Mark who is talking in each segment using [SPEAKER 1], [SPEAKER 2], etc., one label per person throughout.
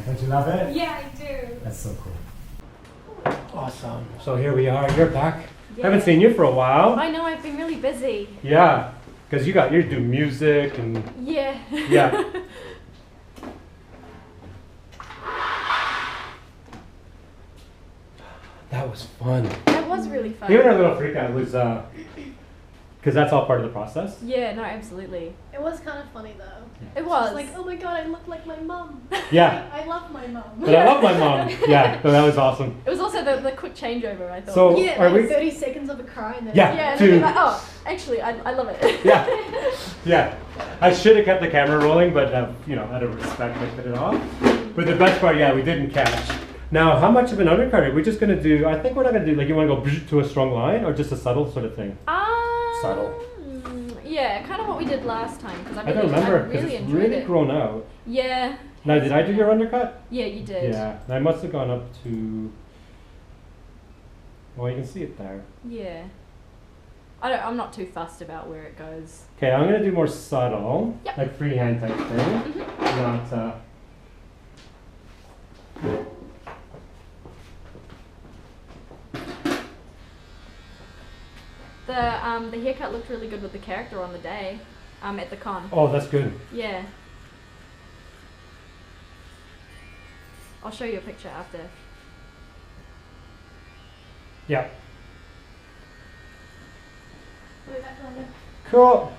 [SPEAKER 1] Don't you love it?
[SPEAKER 2] Yeah, I do.
[SPEAKER 1] That's so cool. Awesome. So here we are. You're back.
[SPEAKER 2] Yeah.
[SPEAKER 1] Haven't seen you for a while.
[SPEAKER 2] I know, I've been really busy.
[SPEAKER 1] Yeah, because you do music and
[SPEAKER 2] Yeah.
[SPEAKER 1] yeah. That was fun.
[SPEAKER 2] That was really fun.
[SPEAKER 1] Even our little freak out was because that's all part of the process.
[SPEAKER 2] Yeah, no, absolutely.
[SPEAKER 3] It was kind of funny though.
[SPEAKER 2] It was.
[SPEAKER 3] It's like, oh my god, I look like my mum.
[SPEAKER 1] Yeah.
[SPEAKER 3] I love my mum.
[SPEAKER 1] But I love my mom. Yeah, so that was awesome.
[SPEAKER 2] It was also the quick changeover, I thought.
[SPEAKER 1] So
[SPEAKER 3] Yeah,
[SPEAKER 1] are
[SPEAKER 3] like
[SPEAKER 1] we?
[SPEAKER 3] 30 seconds of a cry and then
[SPEAKER 1] Yeah.
[SPEAKER 2] yeah, and
[SPEAKER 1] to-
[SPEAKER 2] then you're like, oh, actually, I love it.
[SPEAKER 1] Yeah, yeah. I should have kept the camera rolling, but out of respect, I put it off. But the best part, yeah, we didn't catch. Now, how much of an undercut are we just gonna do? I think we're not gonna do like you want to go to a strong line or just a subtle sort of thing. Subtle.
[SPEAKER 2] Yeah, kind of what we did last time because
[SPEAKER 1] I don't remember because
[SPEAKER 2] really
[SPEAKER 1] it's
[SPEAKER 2] enjoyed
[SPEAKER 1] really
[SPEAKER 2] it.
[SPEAKER 1] grown out.
[SPEAKER 2] Yeah.
[SPEAKER 1] Now, did I do your undercut?
[SPEAKER 2] Yeah, you did.
[SPEAKER 1] Yeah, I must have gone up to. Well, you can see it there.
[SPEAKER 2] Yeah. I'm not too fussed about where it goes.
[SPEAKER 1] Okay, I'm gonna do more subtle,
[SPEAKER 2] Yep.
[SPEAKER 1] like freehand type thing,
[SPEAKER 2] Mm-hmm.
[SPEAKER 1] not.
[SPEAKER 2] The haircut looked really good with the character on the day, at the con.
[SPEAKER 1] Oh, that's good.
[SPEAKER 2] Yeah. I'll show you a picture after.
[SPEAKER 1] Yeah.
[SPEAKER 3] Wait, that's on there.
[SPEAKER 1] Cool.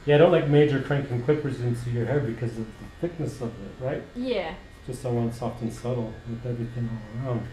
[SPEAKER 1] Yeah, I don't like major cranking clippers into your hair because of the thickness of it, right?
[SPEAKER 2] Yeah.
[SPEAKER 1] Just I want soft and subtle with everything all around.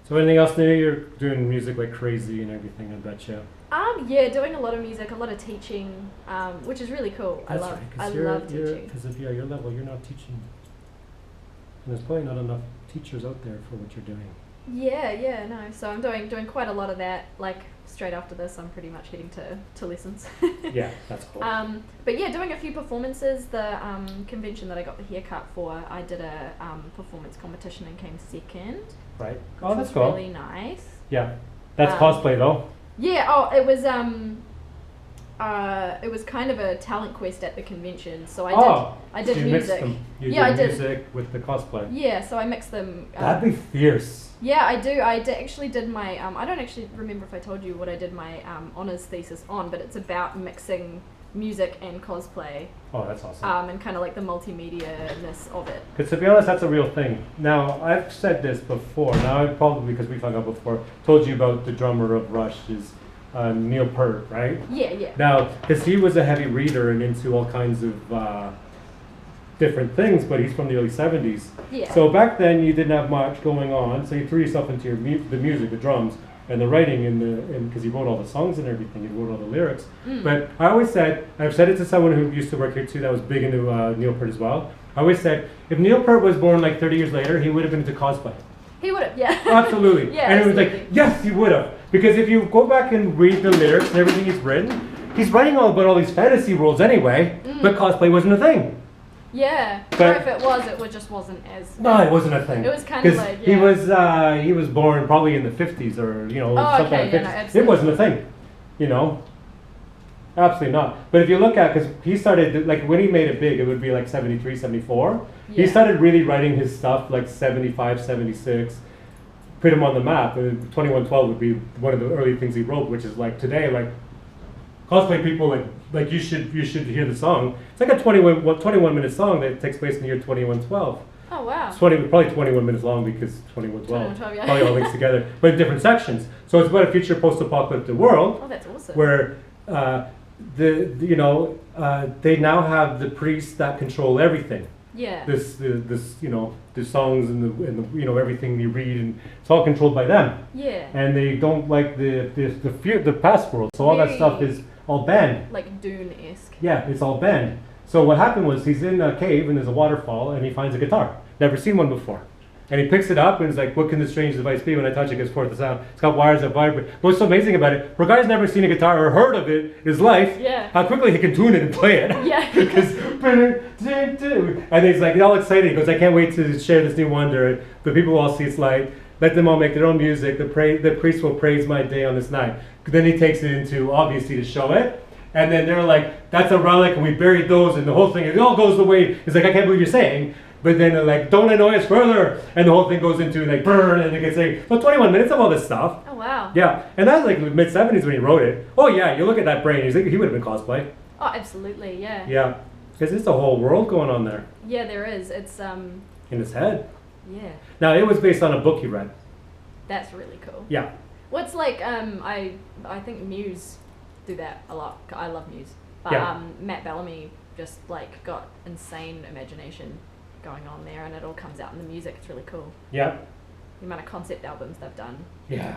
[SPEAKER 1] So anything else new? You're doing music like crazy and everything, I bet you.
[SPEAKER 2] Yeah, doing a lot of music, a lot of teaching, which is really cool.
[SPEAKER 1] That's
[SPEAKER 2] I
[SPEAKER 1] right,
[SPEAKER 2] love teaching.
[SPEAKER 1] Because if you're at your level, you're not teaching. And there's probably not enough teachers out there for what you're doing.
[SPEAKER 2] Yeah, no. So I'm doing quite a lot of that. Like straight after this, I'm pretty much heading to lessons.
[SPEAKER 1] Yeah, that's cool.
[SPEAKER 2] But yeah, doing a few performances. The convention that I got the haircut for, I did a performance competition and came second.
[SPEAKER 1] Right.
[SPEAKER 2] Which was
[SPEAKER 1] cool.
[SPEAKER 2] really nice.
[SPEAKER 1] Yeah, that's
[SPEAKER 2] Um,
[SPEAKER 1] cosplay though.
[SPEAKER 2] Yeah. Oh, it was kind of a talent quest at the convention. So I did
[SPEAKER 1] so you
[SPEAKER 2] music.
[SPEAKER 1] Mixed them. You
[SPEAKER 2] Yeah,
[SPEAKER 1] did
[SPEAKER 2] I did.
[SPEAKER 1] music with the cosplay.
[SPEAKER 2] Yeah, so I mixed them.
[SPEAKER 1] That'd be fierce.
[SPEAKER 2] Yeah, I do. I actually did my. I don't actually remember if I told you what I did my honors thesis on, but it's about mixing music and cosplay,
[SPEAKER 1] Oh, that's awesome.
[SPEAKER 2] and kind of like the multimedia-ness of it.
[SPEAKER 1] Because to be honest, that's a real thing. Now, I've said this before. Now, I probably, because we've hung out before, told you about the drummer of Rush is Neil Peart, right?
[SPEAKER 2] Yeah.
[SPEAKER 1] Now, because he was a heavy reader and into all kinds of different things, but he's from the early 70s.
[SPEAKER 2] Yeah.
[SPEAKER 1] So back then, you didn't have much going on, so you threw yourself into the music, the drums. and the writing and because he wrote all the songs and everything, he wrote all the lyrics.
[SPEAKER 2] Mm.
[SPEAKER 1] But I always said, I've said it to someone who used to work here too, that was big into Neil Peart as well. I always said, if Neil Peart was born like 30 years later, he would have been into cosplay.
[SPEAKER 2] He would have, yeah.
[SPEAKER 1] Absolutely.
[SPEAKER 2] Yeah,
[SPEAKER 1] and it was
[SPEAKER 2] absolutely.
[SPEAKER 1] like, yes, he would have. Because if you go back and read the lyrics and everything he's writing all about all these fantasy worlds anyway, but cosplay wasn't a thing.
[SPEAKER 2] Yeah,
[SPEAKER 1] But-
[SPEAKER 2] or if it was, it just wasn't as.
[SPEAKER 1] No, it wasn't a thing.
[SPEAKER 2] It was kind of
[SPEAKER 1] 'Cause
[SPEAKER 2] like,
[SPEAKER 1] he was born probably in the 50s or
[SPEAKER 2] Oh,
[SPEAKER 1] something
[SPEAKER 2] okay,
[SPEAKER 1] like
[SPEAKER 2] yeah, no,
[SPEAKER 1] that. It
[SPEAKER 2] absolutely.
[SPEAKER 1] wasn't a thing, Absolutely not. But if you look at, because he started, like when he made it big, it would be like 73, 74. He
[SPEAKER 2] Yeah.
[SPEAKER 1] started really writing his stuff like 75, 76, put him on the map. And 2112 would be one of the early things he wrote, which is like today, like cosplay people, like you should hear the song. It's like a 21 minute song that takes place in the year 2112.
[SPEAKER 2] Oh wow.
[SPEAKER 1] It's probably 21 minutes long because 2112,
[SPEAKER 2] 2112, yeah.
[SPEAKER 1] probably all links together, but in different sections. So it's about a future post-apocalyptic world
[SPEAKER 2] Oh, that's awesome.
[SPEAKER 1] where they now have the priests that control everything.
[SPEAKER 2] Yeah.
[SPEAKER 1] The songs and the everything you read, and it's all controlled by them.
[SPEAKER 2] Yeah.
[SPEAKER 1] And they don't like the past world, so all that stuff
[SPEAKER 2] Very-
[SPEAKER 1] is all banned.
[SPEAKER 2] Like Dune-esque.
[SPEAKER 1] Yeah, it's all banned. So what happened was he's in a cave and there's a waterfall and he finds a guitar. Never seen one before. And he picks it up and he's like, what can this strange device be? When I touch it, it gives forth the sound. It's got wires that vibrate. What's so amazing about it, for a guy who's never seen a guitar or heard of it in his life,
[SPEAKER 2] Yeah.
[SPEAKER 1] how quickly he can tune it and play it.
[SPEAKER 2] Yeah.
[SPEAKER 1] Because, and he's like all excited. He goes, I can't wait to share this new wonder. The people will all see its light. Let them all make their own music. The priest will praise my day on this night. Then he takes it into, obviously, to show it. And then they're like, that's a relic, and we buried those, and the whole thing, it all goes away. It's like, I can't believe you're saying. But then they're like, don't annoy us further. And the whole thing goes into like, burn, and it gets like, so 21 minutes of all this stuff.
[SPEAKER 2] Oh wow.
[SPEAKER 1] Yeah, and that's like mid-70s when he wrote it. Oh yeah, you look at that brain, he would have been cosplay.
[SPEAKER 2] Oh, absolutely. Yeah.
[SPEAKER 1] Yeah, because there's a whole world going on there
[SPEAKER 2] Yeah, there is. It's
[SPEAKER 1] in his head.
[SPEAKER 2] Yeah.
[SPEAKER 1] Now, it was based on a book he read.
[SPEAKER 2] That's really cool.
[SPEAKER 1] Yeah.
[SPEAKER 2] What's like I think Muse do that a lot. I love Muse. But
[SPEAKER 1] Yeah.
[SPEAKER 2] Matt Bellamy just like got insane imagination going on there, and it all comes out in the music. It's really cool.
[SPEAKER 1] Yeah.
[SPEAKER 2] The amount of concept albums they've done.
[SPEAKER 1] Yeah.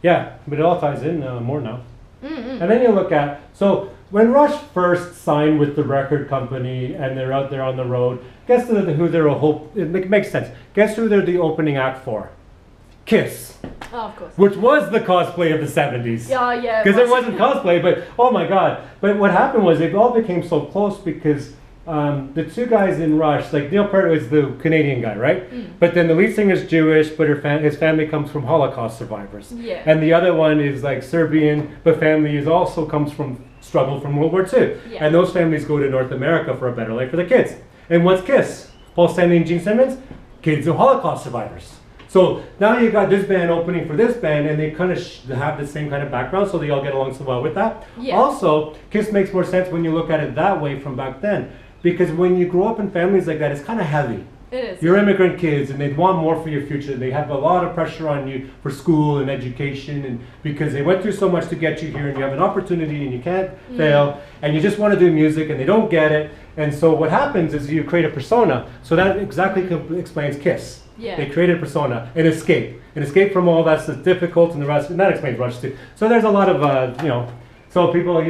[SPEAKER 1] Yeah, but it all ties in more now.
[SPEAKER 2] Mm-hmm.
[SPEAKER 1] And then you look at, so when Rush first signed with the record company and they're out there on the road, guess who they're it makes sense. Guess who they're the opening act for? Kiss,
[SPEAKER 2] Oh, of course.
[SPEAKER 1] which was the cosplay of the 70s.
[SPEAKER 2] Yeah, yeah.
[SPEAKER 1] Because it wasn't cosplay, but oh my god. But what happened was they all became so close because the two guys in Rush, like Neil Peart was the Canadian guy, right? But then the lead singer is Jewish, but his family comes from Holocaust survivors.
[SPEAKER 2] Yeah.
[SPEAKER 1] And the other one is like Serbian, but family also comes from struggle from World War II.
[SPEAKER 2] Yeah.
[SPEAKER 1] And those families go to North America for a better life for the kids. And what's Kiss? Paul Stanley and Gene Simmons? Kids of Holocaust survivors. So now you got this band opening for this band, and they kind of have the same kind of background, so they all get along so well with that.
[SPEAKER 2] Yeah.
[SPEAKER 1] Also, Kiss makes more sense when you look at it that way from back then, because when you grow up in families like that, it's kind of heavy.
[SPEAKER 2] It is.
[SPEAKER 1] You're immigrant kids, and they want more for your future. They have a lot of pressure on you for school and education, and because they went through so much to get you here, and you have an opportunity, and you can't fail, and you just want to do music, and they don't get it. And so what happens is you create a persona. So that exactly explains Kiss.
[SPEAKER 2] Yeah.
[SPEAKER 1] They created a persona, an escape from all that's difficult, and the rest. And that explains Rush too. So there's a lot of So people,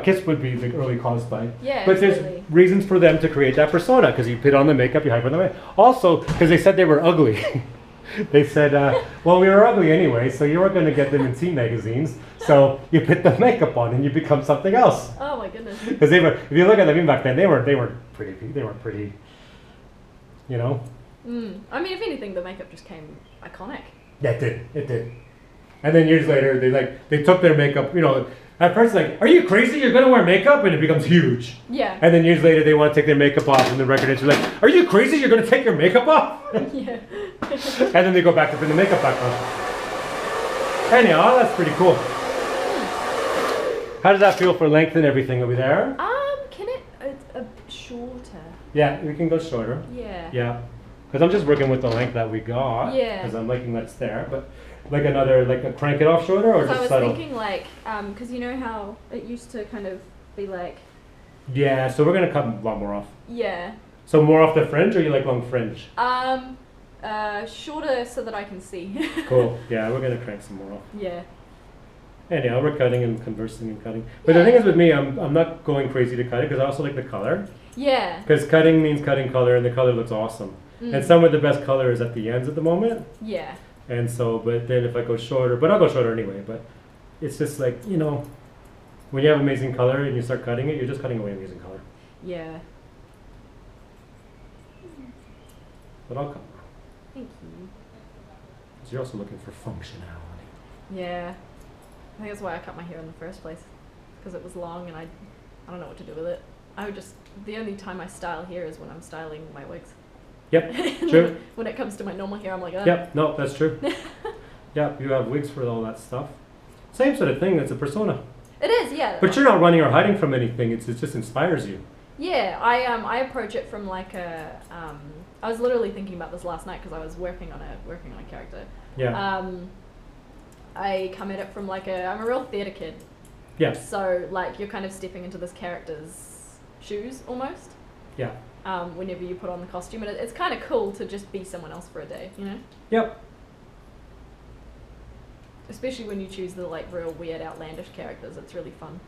[SPEAKER 1] Kiss would be the early cosplay.
[SPEAKER 2] Yeah,
[SPEAKER 1] But there's
[SPEAKER 2] absolutely.
[SPEAKER 1] reasons for them to create that persona, because you put on the makeup, you hype on the makeup. Also, because they said they were ugly. They said, well, we were ugly anyway, so you weren't going to get them in teen magazines. So you put the makeup on and you become something else.
[SPEAKER 2] Oh my goodness.
[SPEAKER 1] Because they were, if you look at them even back then, they weren't pretty, you know?
[SPEAKER 2] I mean, if anything, the makeup just came iconic.
[SPEAKER 1] Yeah, it did. And then years later, they took their makeup, at first like, are you crazy? You're going to wear makeup? And it becomes huge.
[SPEAKER 2] Yeah.
[SPEAKER 1] And then years later, they want to take their makeup off, and the record industry's like, are you crazy? You're going to take your makeup off?
[SPEAKER 2] Yeah.
[SPEAKER 1] And then they go back to put the makeup back on. Anyhow, that's pretty cool. How does that feel for length and everything? Are we there?
[SPEAKER 2] Can it's a shorter?
[SPEAKER 1] Yeah, we can go shorter.
[SPEAKER 2] Yeah.
[SPEAKER 1] Yeah. Because I'm just working with the length that we got.
[SPEAKER 2] Yeah.
[SPEAKER 1] Because I'm liking that's there. But like a crank it off shorter or
[SPEAKER 2] So I
[SPEAKER 1] just
[SPEAKER 2] was
[SPEAKER 1] subtle?
[SPEAKER 2] thinking like, because you know how it used to kind of be like,
[SPEAKER 1] Yeah, so we're going to cut a lot more off.
[SPEAKER 2] yeah.
[SPEAKER 1] So more off the fringe, or you like long fringe?
[SPEAKER 2] Shorter so that I can see.
[SPEAKER 1] Cool. Yeah, we're gonna crank some more off.
[SPEAKER 2] Yeah.
[SPEAKER 1] Anyhow, we're cutting and conversing and cutting. But the thing is with me, I'm not going crazy to cut it because I also like the color.
[SPEAKER 2] Yeah.
[SPEAKER 1] Because cutting means cutting color, and the color looks awesome. And some of the best color is at the ends at the moment.
[SPEAKER 2] Yeah.
[SPEAKER 1] And so, but then if I go shorter, but I'll go shorter anyway. But it's just like, you know, when you have amazing color and you start cutting it, you're just cutting away amazing color.
[SPEAKER 2] Yeah.
[SPEAKER 1] But I'll cut.
[SPEAKER 2] Thank you.
[SPEAKER 1] So you're also looking for functionality.
[SPEAKER 2] Yeah. I think that's why I cut my hair in the first place. Because it was long and I don't know what to do with it. The only time I style hair is when I'm styling my wigs.
[SPEAKER 1] Yep, true.
[SPEAKER 2] When it comes to my normal hair, I'm like, oh.
[SPEAKER 1] Yep, no, that's true. Yep, you have wigs for all that stuff. Same sort of thing, it's a persona.
[SPEAKER 2] It is, yeah.
[SPEAKER 1] But you're not running or hiding from anything, it just inspires you.
[SPEAKER 2] Yeah, I approach it from like I was literally thinking about this last night because I was working on a character.
[SPEAKER 1] Yeah.
[SPEAKER 2] I come at it from like I'm a real theatre kid.
[SPEAKER 1] Yeah.
[SPEAKER 2] So like you're kind of stepping into this character's shoes almost.
[SPEAKER 1] Yeah.
[SPEAKER 2] Whenever you put on the costume, and it's kind of cool to just be someone else for a day, you know?
[SPEAKER 1] Yep.
[SPEAKER 2] Especially when you choose the like real weird, outlandish characters, it's really fun.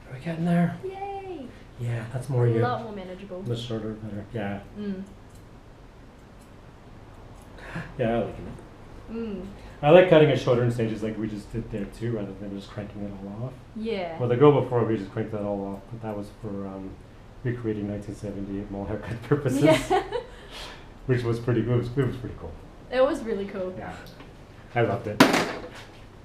[SPEAKER 1] Are we getting there?
[SPEAKER 2] Yay!
[SPEAKER 1] Yeah, that's more
[SPEAKER 2] A
[SPEAKER 1] you.
[SPEAKER 2] lot more manageable.
[SPEAKER 1] The shorter, better. Yeah.
[SPEAKER 2] Mm.
[SPEAKER 1] Yeah, I like it.
[SPEAKER 2] Mm.
[SPEAKER 1] I like cutting it shorter in stages like we just did there too, rather than just cranking it all off.
[SPEAKER 2] Yeah.
[SPEAKER 1] Well, the go before we just cranked that all off, but that was for recreating 1978 mole haircut purposes,
[SPEAKER 2] Yeah.
[SPEAKER 1] which was pretty good. It was pretty cool.
[SPEAKER 2] It was really cool.
[SPEAKER 1] Yeah, I loved it.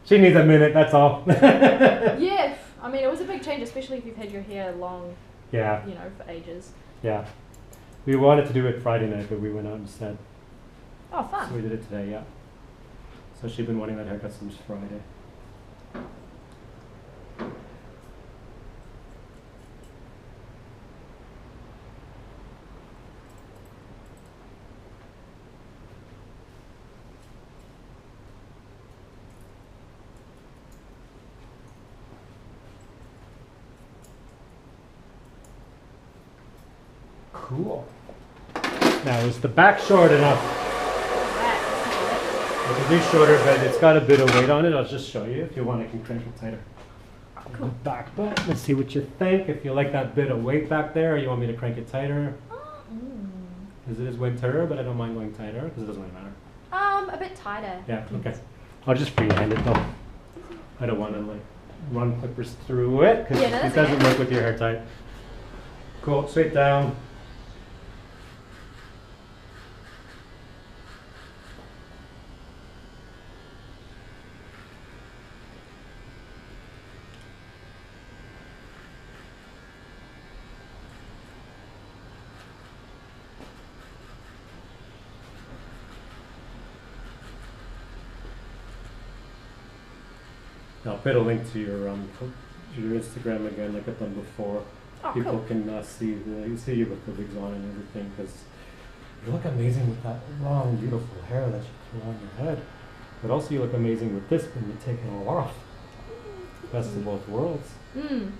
[SPEAKER 1] She needs a minute, that's all.
[SPEAKER 2] Yeah, I mean, it was a big change, especially if you've had your hair long,
[SPEAKER 1] Yeah,
[SPEAKER 2] you know, for ages.
[SPEAKER 1] yeah. We wanted to do it Friday night, but we went out instead.
[SPEAKER 2] Oh, fun.
[SPEAKER 1] So we did it today, yeah. So she's been wanting that haircut since Friday. Cool. Now, is the back short enough? I can do shorter, but it's got a bit of weight on it. I'll just show you. If you want, I can crank it tighter.
[SPEAKER 2] Cool.
[SPEAKER 1] The back butt. Let's see what you think. If you like that bit of weight back there, or you want me to crank it tighter. Because it is winter, but I don't mind going tighter because it doesn't really matter.
[SPEAKER 2] A bit tighter.
[SPEAKER 1] Yeah, okay. I'll just freehand it though. I don't want to like run clippers through it because
[SPEAKER 2] Yeah, no,
[SPEAKER 1] it
[SPEAKER 2] that's
[SPEAKER 1] doesn't
[SPEAKER 2] okay.
[SPEAKER 1] work with your hair tight. Cool, straight down. I'll put a link to your Instagram again, like I've done before.
[SPEAKER 2] Oh,
[SPEAKER 1] People
[SPEAKER 2] cool.
[SPEAKER 1] can see you with the wigs on and everything, because you look amazing with that long, beautiful hair that you throw on your head. But also you look amazing with this when you take it all off. Best of both worlds.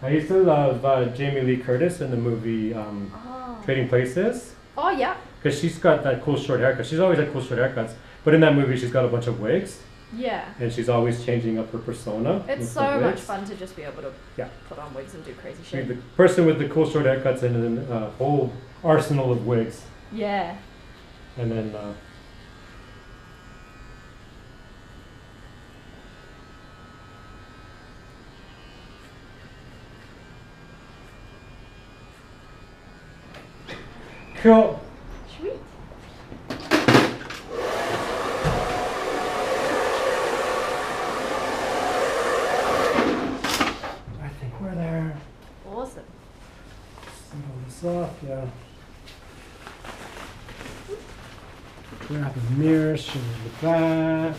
[SPEAKER 1] I used to love Jamie Lee Curtis in the movie Trading Places,
[SPEAKER 2] Oh, yeah.
[SPEAKER 1] because she's got that cool short haircut. She's always had cool short haircuts, but in that movie she's got a bunch of wigs.
[SPEAKER 2] Yeah.
[SPEAKER 1] And she's always changing up her persona.
[SPEAKER 2] It's
[SPEAKER 1] with
[SPEAKER 2] so
[SPEAKER 1] the
[SPEAKER 2] much
[SPEAKER 1] wigs.
[SPEAKER 2] fun to just be able to
[SPEAKER 1] Yeah.
[SPEAKER 2] put on wigs and do crazy
[SPEAKER 1] She's
[SPEAKER 2] shit.
[SPEAKER 1] the person with the cool short haircuts and then a whole arsenal of wigs.
[SPEAKER 2] Yeah.
[SPEAKER 1] And then cool.
[SPEAKER 3] Sweet.
[SPEAKER 1] I think we're there.
[SPEAKER 2] Awesome.
[SPEAKER 1] Settle this off, yeah. Grab a mirror, show you the back.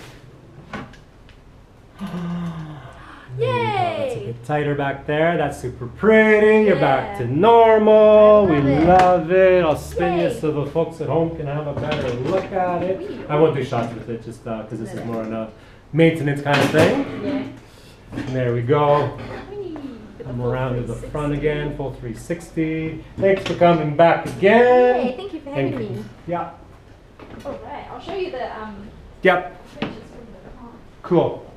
[SPEAKER 1] There you go. That's a
[SPEAKER 2] Yay!
[SPEAKER 1] bit tighter back there. That's super pretty. You're back
[SPEAKER 2] Yeah.
[SPEAKER 1] to normal.
[SPEAKER 2] I
[SPEAKER 1] We
[SPEAKER 2] love it.
[SPEAKER 1] love it. I'll spin
[SPEAKER 2] Yay.
[SPEAKER 1] you so the folks at home can have a better look at it.
[SPEAKER 2] Wee.
[SPEAKER 1] I won't do shots with it just because this is
[SPEAKER 2] No.
[SPEAKER 1] more on a maintenance kind of thing.
[SPEAKER 2] Yeah.
[SPEAKER 1] And there we go.
[SPEAKER 2] Whee!
[SPEAKER 1] Come around to the front again, full 360. Thanks for coming back again.
[SPEAKER 2] Yay, thank you for having
[SPEAKER 1] And-
[SPEAKER 2] me.
[SPEAKER 1] Yeah.
[SPEAKER 2] Alright, I'll show you the
[SPEAKER 1] Yep.
[SPEAKER 2] pictures from the
[SPEAKER 1] Cool.